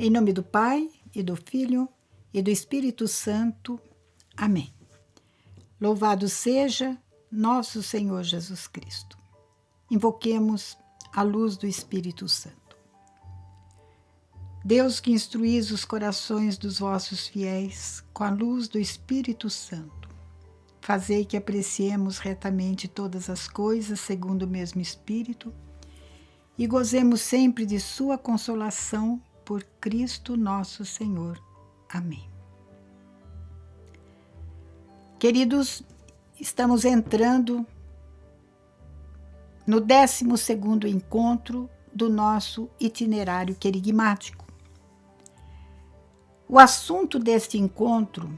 Em nome do Pai, e do Filho, e do Espírito Santo. Amém. Louvado seja nosso Senhor Jesus Cristo. Invoquemos a luz do Espírito Santo. Deus, que instruís os corações dos vossos fiéis com a luz do Espírito Santo, fazei que apreciemos retamente todas as coisas segundo o mesmo Espírito e gozemos sempre de sua consolação por Cristo nosso Senhor. Amém. Queridos, estamos entrando no 12º encontro do nosso itinerário querigmático. O assunto deste encontro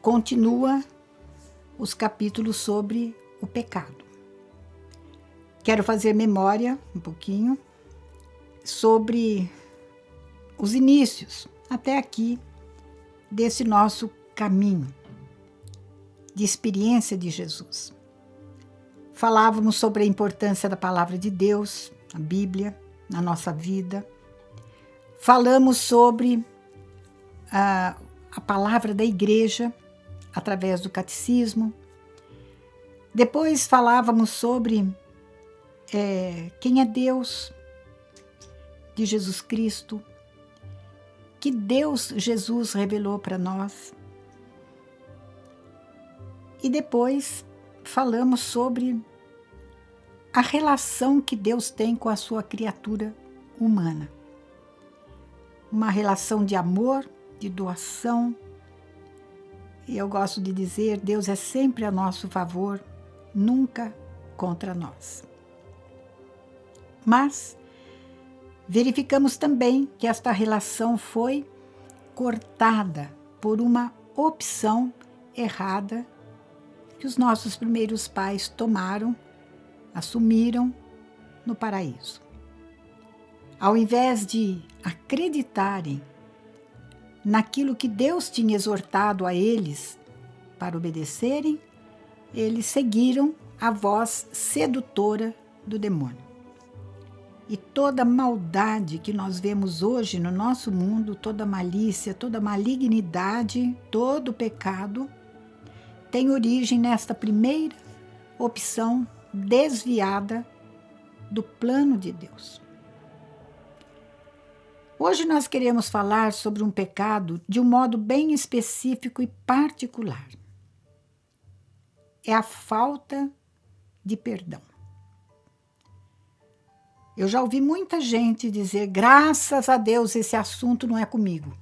continua os capítulos sobre o pecado. Quero fazer memória um pouquinho sobre os inícios até aqui desse nosso caminho de experiência de Jesus. Falávamos sobre a importância da palavra de Deus, a Bíblia, na nossa vida. Falamos sobre a palavra da igreja através do catecismo. Depois falávamos sobre quem é Deus, de Jesus Cristo, que Deus Jesus revelou para nós. E depois falamos sobre a relação que Deus tem com a sua criatura humana. Uma relação de amor, de doação. E eu gosto de dizer, Deus é sempre a nosso favor, nunca contra nós. Mas verificamos também que esta relação foi cortada por uma opção errada que os nossos primeiros pais tomaram, assumiram no paraíso. Ao invés de acreditarem naquilo que Deus tinha exortado a eles para obedecerem, eles seguiram a voz sedutora do demônio. E toda maldade que nós vemos hoje no nosso mundo, toda malícia, toda malignidade, todo pecado, tem origem nesta primeira opção desviada do plano de Deus. Hoje nós queremos falar sobre um pecado de um modo bem específico e particular. É a falta de perdão. Eu já ouvi muita gente dizer, graças a Deus esse assunto não é comigo.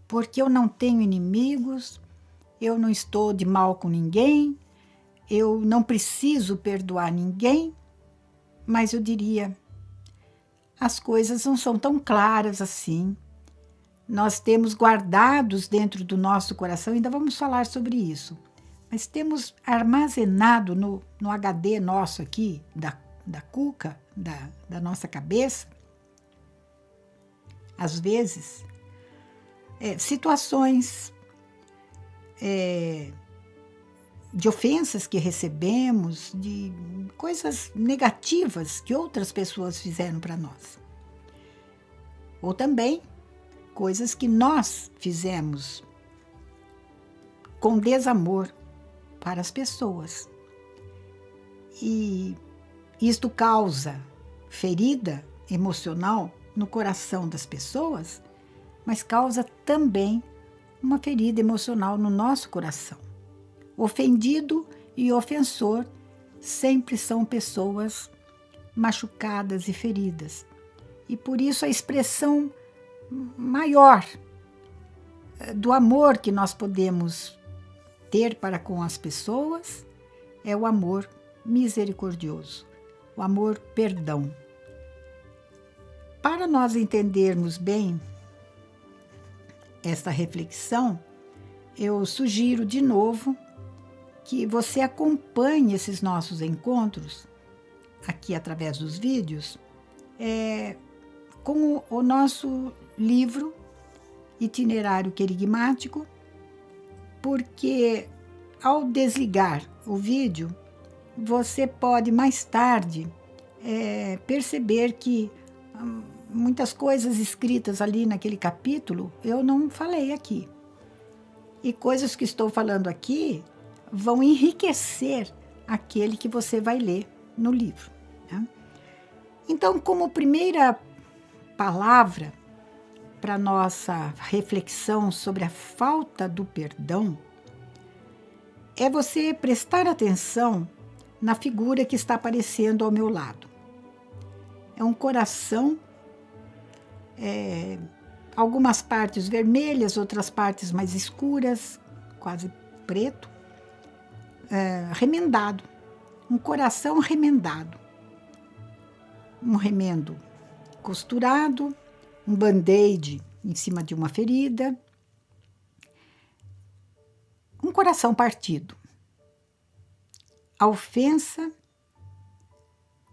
Porque eu não tenho inimigos, eu não estou de mal com ninguém, eu não preciso perdoar ninguém, mas eu diria, as coisas não são tão claras assim. Nós temos guardados dentro do nosso coração, ainda vamos falar sobre isso, mas temos armazenado no HD nosso aqui, da cuca, da nossa cabeça, às vezes, situações de ofensas que recebemos, de coisas negativas que outras pessoas fizeram para nós. Ou também coisas que nós fizemos com desamor para as pessoas. E isto causa ferida emocional no coração das pessoas, mas causa também uma ferida emocional no nosso coração. Ofendido e ofensor sempre são pessoas machucadas e feridas. E por isso a expressão maior do amor que nós podemos ter para com as pessoas é o amor misericordioso, o amor perdão. Para nós entendermos bem esta reflexão, eu sugiro de novo que você acompanhe esses nossos encontros, aqui através dos vídeos, com o nosso livro Itinerário Querigmático, porque ao desligar o vídeo, você pode mais tarde perceber que muitas coisas escritas ali naquele capítulo eu não falei aqui. E coisas que estou falando aqui vão enriquecer aquele que você vai ler no livro, né? Então, como primeira palavra para nossa reflexão sobre a falta do perdão, é você prestar atenção na figura que está aparecendo ao meu lado. É um coração, algumas partes vermelhas, outras partes mais escuras, quase preto, remendado. Um coração remendado. Um remendo costurado, um band-aid em cima de uma ferida. Um coração partido. A ofensa,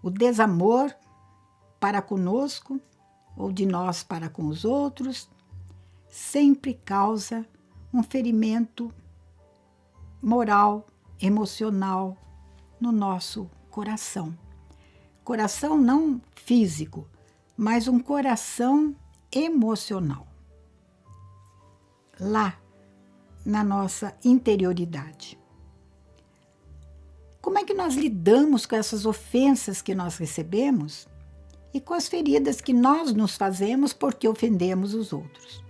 o desamor para conosco, ou de nós para com os outros, sempre causa um ferimento moral, emocional no nosso coração. Coração não físico, mas um coração emocional. Lá, na nossa interioridade. Como é que nós lidamos com essas ofensas que nós recebemos e com as feridas que nós nos fazemos porque ofendemos os outros?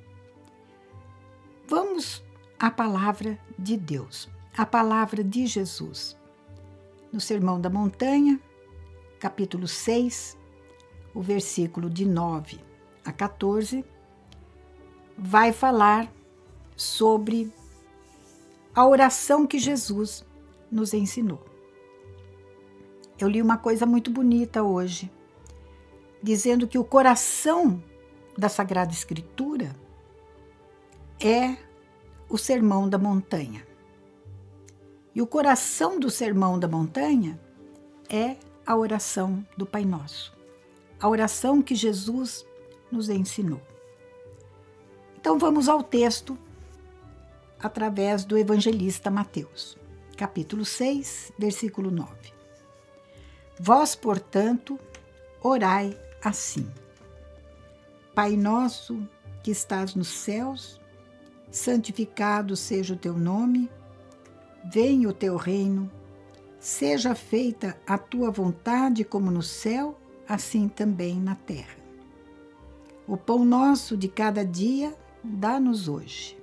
Vamos à palavra de Deus, à palavra de Jesus. No Sermão da Montanha, capítulo 6, o versículo de 9 a 14, vai falar sobre a oração que Jesus nos ensinou. Eu li uma coisa muito bonita hoje, dizendo que o coração da Sagrada Escritura é o Sermão da Montanha. E o coração do Sermão da Montanha é a oração do Pai Nosso, a oração que Jesus nos ensinou. Então vamos ao texto através do evangelista Mateus, capítulo 6, versículo 9. Vós, portanto, orai assim: Pai nosso que estás nos céus, santificado seja o teu nome, venha o teu reino, seja feita a tua vontade como no céu, assim também na terra. O pão nosso de cada dia dá-nos hoje.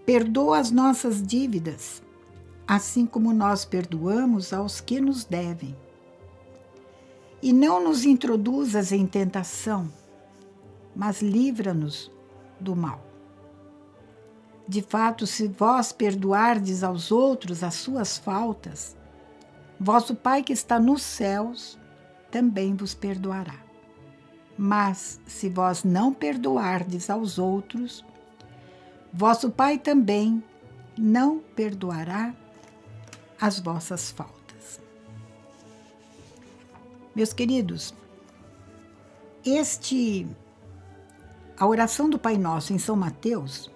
Perdoa as nossas dívidas, assim como nós perdoamos aos que nos devem. E não nos introduzas em tentação, mas livra-nos do mal. De fato, se vós perdoardes aos outros as suas faltas, vosso Pai que está nos céus também vos perdoará. Mas se vós não perdoardes aos outros, vosso Pai também não perdoará as vossas faltas. Meus queridos, a oração do Pai Nosso em São Mateus,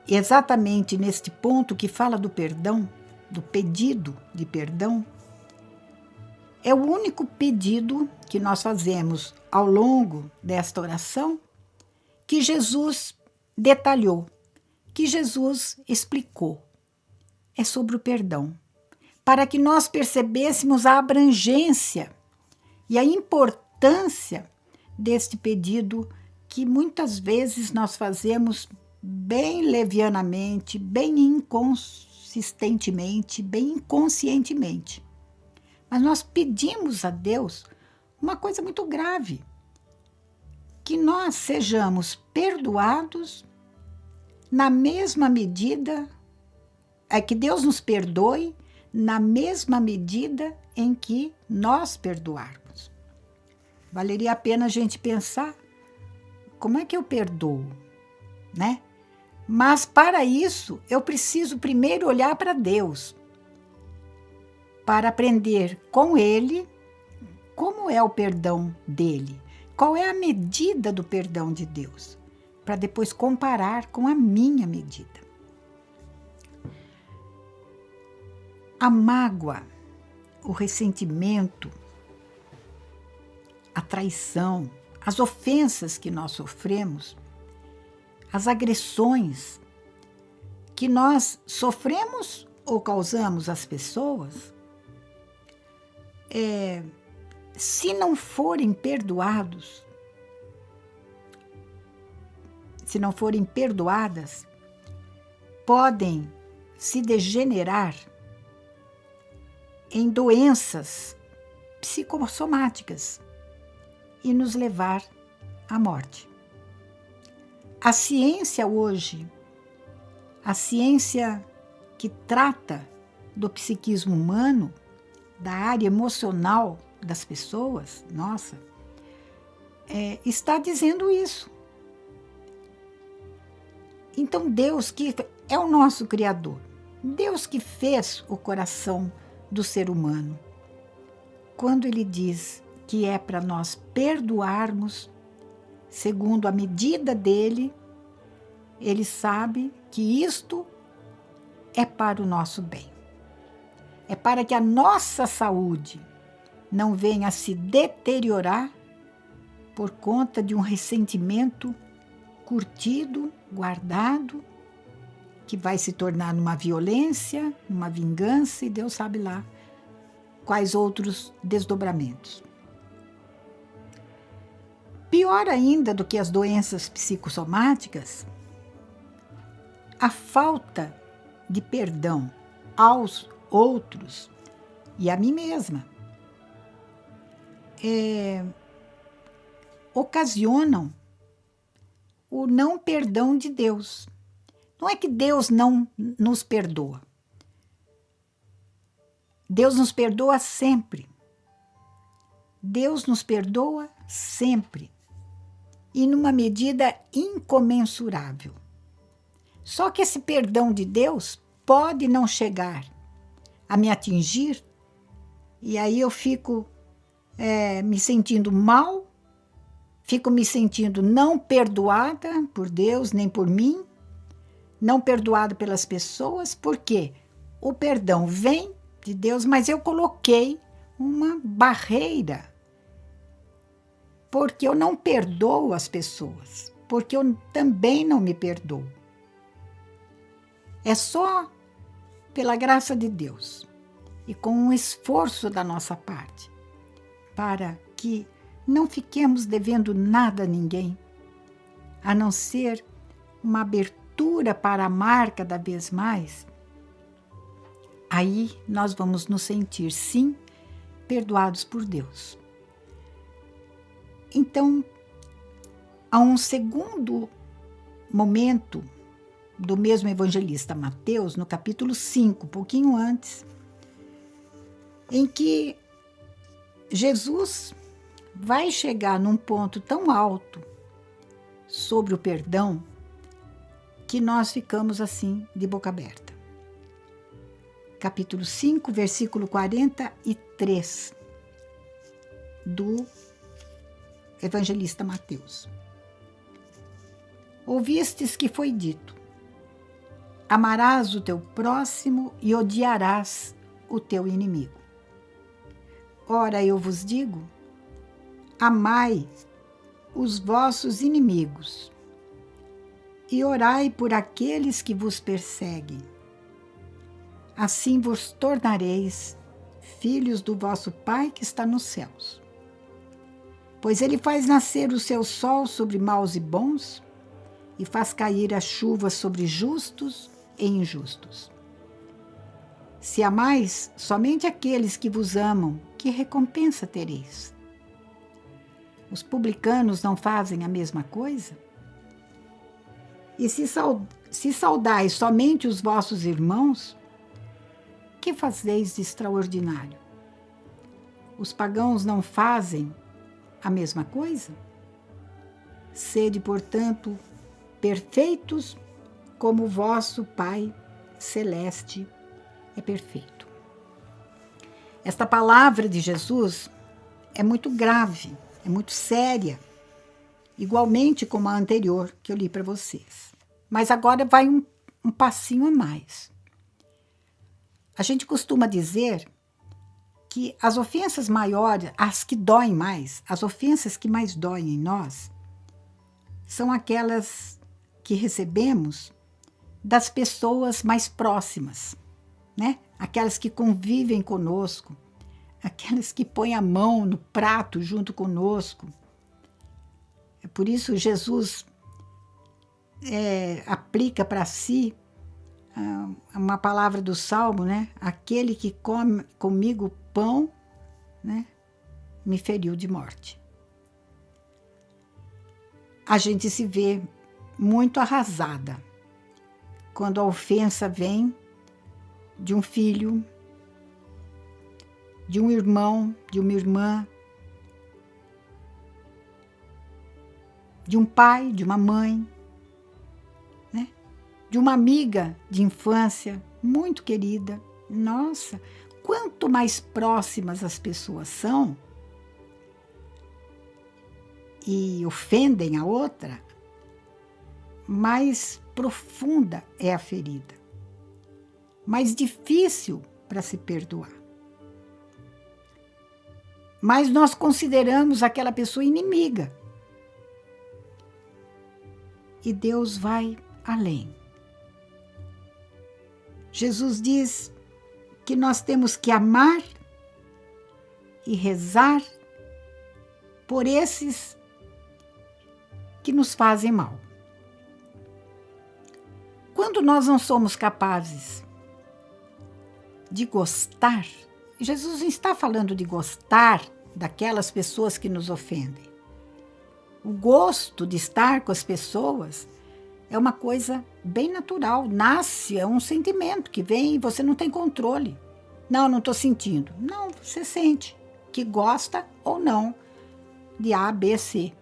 exatamente neste ponto que fala do perdão, do pedido de perdão, é o único pedido que nós fazemos ao longo desta oração que Jesus detalhou, que Jesus explicou. É sobre o perdão, para que nós percebêssemos a abrangência e a importância deste pedido que muitas vezes nós fazemos bem levianamente, bem inconsistentemente, bem inconscientemente. Mas nós pedimos a Deus uma coisa muito grave, que nós sejamos perdoados na mesma medida, que Deus nos perdoe na mesma medida em que nós perdoarmos. Valeria a pena a gente pensar, como é que eu perdoo, né? Mas para isso, eu preciso primeiro olhar para Deus, para aprender com Ele como é o perdão dele, qual é a medida do perdão de Deus, para depois comparar com a minha medida. A mágoa, o ressentimento, a traição, as ofensas que nós sofremos, as agressões que nós sofremos ou causamos às pessoas, se não forem perdoados, se não forem perdoadas, podem se degenerar em doenças psicossomáticas e nos levar à morte. A ciência hoje, a ciência que trata do psiquismo humano, da área emocional das pessoas, está dizendo isso. Então Deus, que é o nosso Criador, Deus que fez o coração do ser humano, quando Ele diz que é para nós perdoarmos segundo a medida dele, Ele sabe que isto é para o nosso bem. É para que a nossa saúde não venha a se deteriorar por conta de um ressentimento curtido, guardado, que vai se tornar numa violência, numa vingança, e Deus sabe lá quais outros desdobramentos. Pior ainda do que as doenças psicossomáticas, a falta de perdão aos outros e a mim mesma ocasionam o não perdão de Deus. Não é que Deus não nos perdoa. Deus nos perdoa sempre. Deus nos perdoa sempre. E numa medida incomensurável. Só que esse perdão de Deus pode não chegar a me atingir, e aí eu fico me sentindo mal, fico me sentindo não perdoada por Deus, nem por mim, não perdoada pelas pessoas, porque o perdão vem de Deus, mas eu coloquei uma barreira, porque eu não perdoo as pessoas, porque eu também não me perdoo. É só pela graça de Deus e com um esforço da nossa parte, para que não fiquemos devendo nada a ninguém, a não ser uma abertura para amar cada vez mais. Aí nós vamos nos sentir, sim, perdoados por Deus. Então, há um segundo momento do mesmo evangelista Mateus, no capítulo 5, um pouquinho antes, em que Jesus vai chegar num ponto tão alto sobre o perdão que nós ficamos assim, de boca aberta. Capítulo 5, versículo 43 do evangelista Mateus. Ouvistes que foi dito: amarás o teu próximo e odiarás o teu inimigo. Ora, eu vos digo, amai os vossos inimigos e orai por aqueles que vos perseguem. Assim vos tornareis filhos do vosso Pai que está nos céus. Pois ele faz nascer o seu sol sobre maus e bons e faz cair a chuva sobre justos e injustos. Se amais somente aqueles que vos amam, que recompensa tereis? Os publicanos não fazem a mesma coisa? E se saudais somente os vossos irmãos, que fazeis de extraordinário? Os pagãos não fazem a mesma coisa? Sede, portanto, perfeitos como o vosso Pai Celeste é perfeito. Esta palavra de Jesus é muito grave, é muito séria, igualmente como a anterior que eu li para vocês. Mas agora vai um passinho a mais. A gente costuma dizer que as ofensas maiores, as que doem mais, as ofensas que mais doem em nós, são aquelas que recebemos das pessoas mais próximas, né? Aquelas que convivem conosco, aquelas que põem a mão no prato junto conosco. É por isso Jesus aplica para si uma palavra do Salmo, né? Aquele que come comigo pão, né? Me feriu de morte. A gente se vê muito arrasada quando a ofensa vem de um filho, de um irmão, de uma irmã, de um pai, de uma mãe, né? De uma amiga de infância muito querida. Nossa, quanto mais próximas as pessoas são e ofendem a outra, mais profunda é a ferida, mais difícil para se perdoar. Mas nós consideramos aquela pessoa inimiga. E Deus vai além. Jesus diz que nós temos que amar e rezar por esses que nos fazem mal. Quando nós não somos capazes de gostar, Jesus não está falando de gostar daquelas pessoas que nos ofendem. O gosto de estar com as pessoas é uma coisa bem natural, nasce, é um sentimento que vem e você não tem controle. Não estou sentindo. Não, você sente que gosta ou não de A, B, C.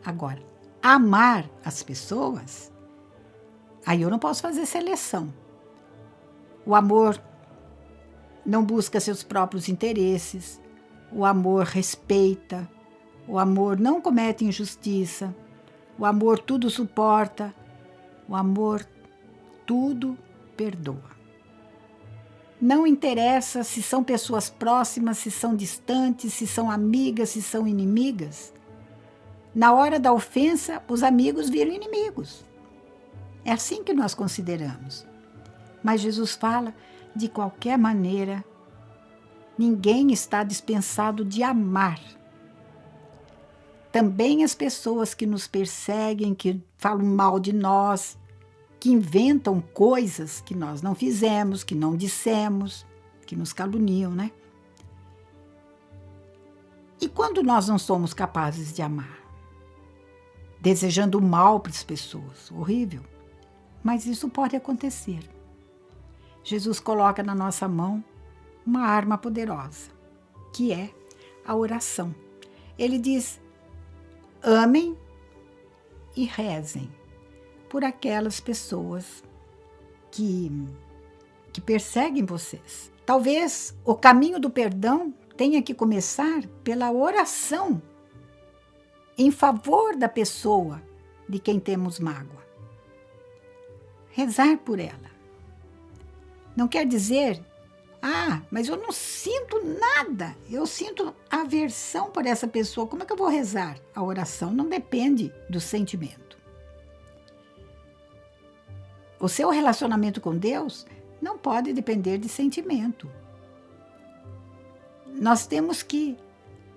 Agora, amar as pessoas, aí eu não posso fazer seleção. O amor não busca seus próprios interesses, o amor respeita, o amor não comete injustiça, o amor tudo suporta, o amor tudo perdoa. Não interessa se são pessoas próximas, se são distantes, se são amigas, se são inimigas. Na hora da ofensa, os amigos viram inimigos. É assim que nós consideramos. Mas Jesus fala, de qualquer maneira, ninguém está dispensado de amar. Também as pessoas que nos perseguem, que falam mal de nós, que inventam coisas que nós não fizemos, que não dissemos, que nos caluniam, né? E quando nós não somos capazes de amar? Desejando o mal para as pessoas, horrível. Mas isso pode acontecer. Jesus coloca na nossa mão uma arma poderosa, que é a oração. Ele diz, amem e rezem por aquelas pessoas que perseguem vocês. Talvez o caminho do perdão tenha que começar pela oração em favor da pessoa de quem temos mágoa. Rezar por ela. Não quer dizer, mas eu não sinto nada, eu sinto aversão por essa pessoa, como é que eu vou rezar? A oração não depende do sentimento. O seu relacionamento com Deus não pode depender de sentimento. Nós temos que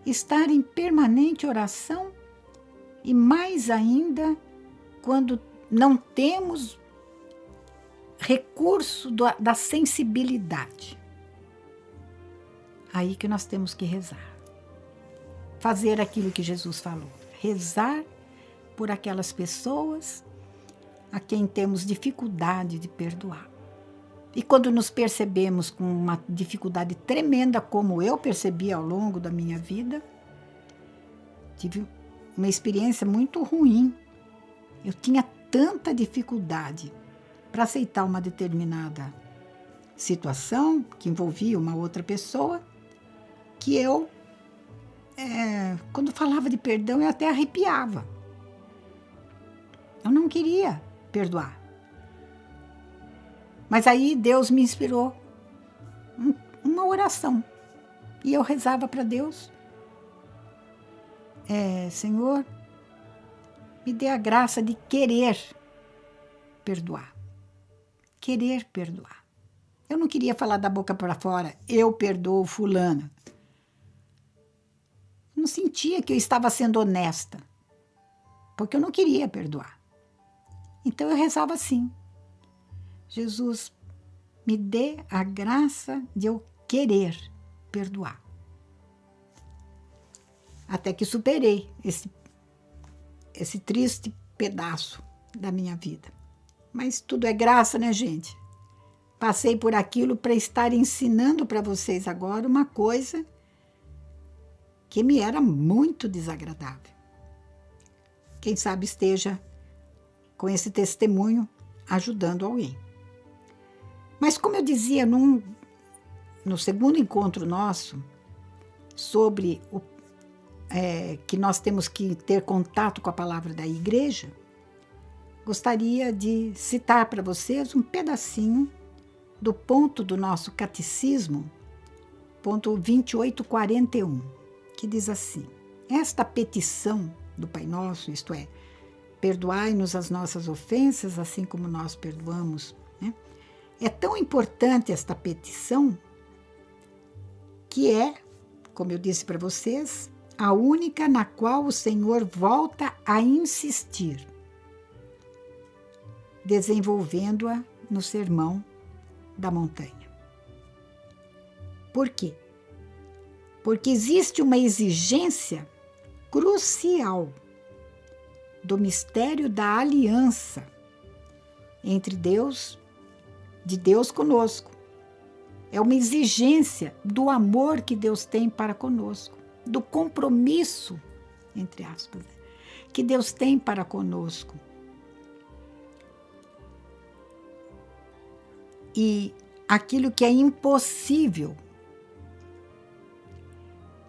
estar em permanente oração e mais ainda quando não temos recurso da sensibilidade. Aí que nós temos que rezar. Fazer aquilo que Jesus falou. Rezar por aquelas pessoas a quem temos dificuldade de perdoar. E quando nos percebemos com uma dificuldade tremenda, como eu percebi ao longo da minha vida, tive uma experiência muito ruim. Eu tinha tanta dificuldade para aceitar uma determinada situação que envolvia uma outra pessoa, que eu, quando falava de perdão, eu até arrepiava. Eu não queria perdoar. Mas aí Deus me inspirou uma oração. E eu rezava para Deus, Senhor, me dê a graça de querer perdoar. Querer perdoar. Eu não queria falar da boca para fora, eu perdoo fulana. Não sentia que eu estava sendo honesta, porque eu não queria perdoar. Então eu rezava assim: Jesus, me dê a graça de eu querer perdoar. Até que superei esse triste pedaço da minha vida. Mas tudo é graça, né, gente? Passei por aquilo para estar ensinando para vocês agora uma coisa que me era muito desagradável. Quem sabe esteja com esse testemunho ajudando alguém. Mas como eu dizia no segundo encontro nosso, sobre que nós temos que ter contato com a palavra da igreja, gostaria de citar para vocês um pedacinho do ponto do nosso catecismo, ponto 2841, que diz assim: esta petição do Pai Nosso, isto é, perdoai-nos as nossas ofensas, assim como nós perdoamos, né? É tão importante esta petição que é, como eu disse para vocês, a única na qual o Senhor volta a insistir, desenvolvendo-a no Sermão da Montanha. Por quê? Porque existe uma exigência crucial do mistério da aliança entre de Deus conosco. É uma exigência do amor que Deus tem para conosco, do compromisso, entre aspas, que Deus tem para conosco. E aquilo que é impossível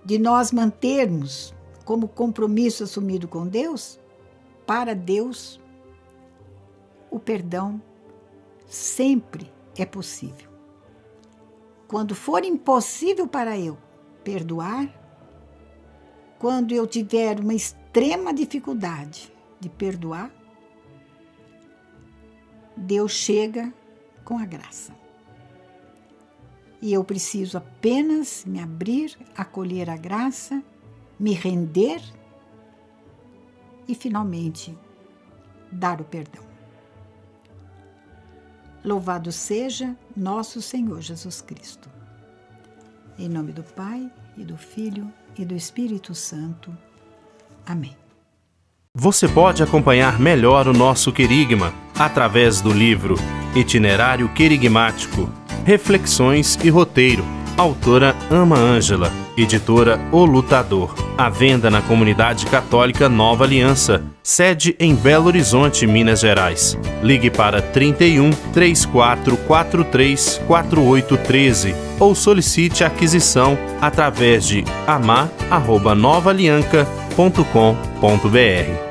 de nós mantermos como compromisso assumido com Deus, para Deus, o perdão sempre é possível. Quando for impossível para eu perdoar, quando eu tiver uma extrema dificuldade de perdoar, Deus chega com a graça. E eu preciso apenas me abrir, acolher a graça, me render e, finalmente, dar o perdão. Louvado seja nosso Senhor Jesus Cristo. Em nome do Pai, e do Filho, e do Espírito Santo. Amém. Você pode acompanhar melhor o nosso querigma através do livro Itinerário Querigmático, Reflexões e Roteiro, autora Ama Ângela, editora O Lutador. À venda na Comunidade Católica Nova Aliança, sede em Belo Horizonte, Minas Gerais. Ligue para 31 3443 4813 ou solicite a aquisição através de amar@novaalianca.com.br.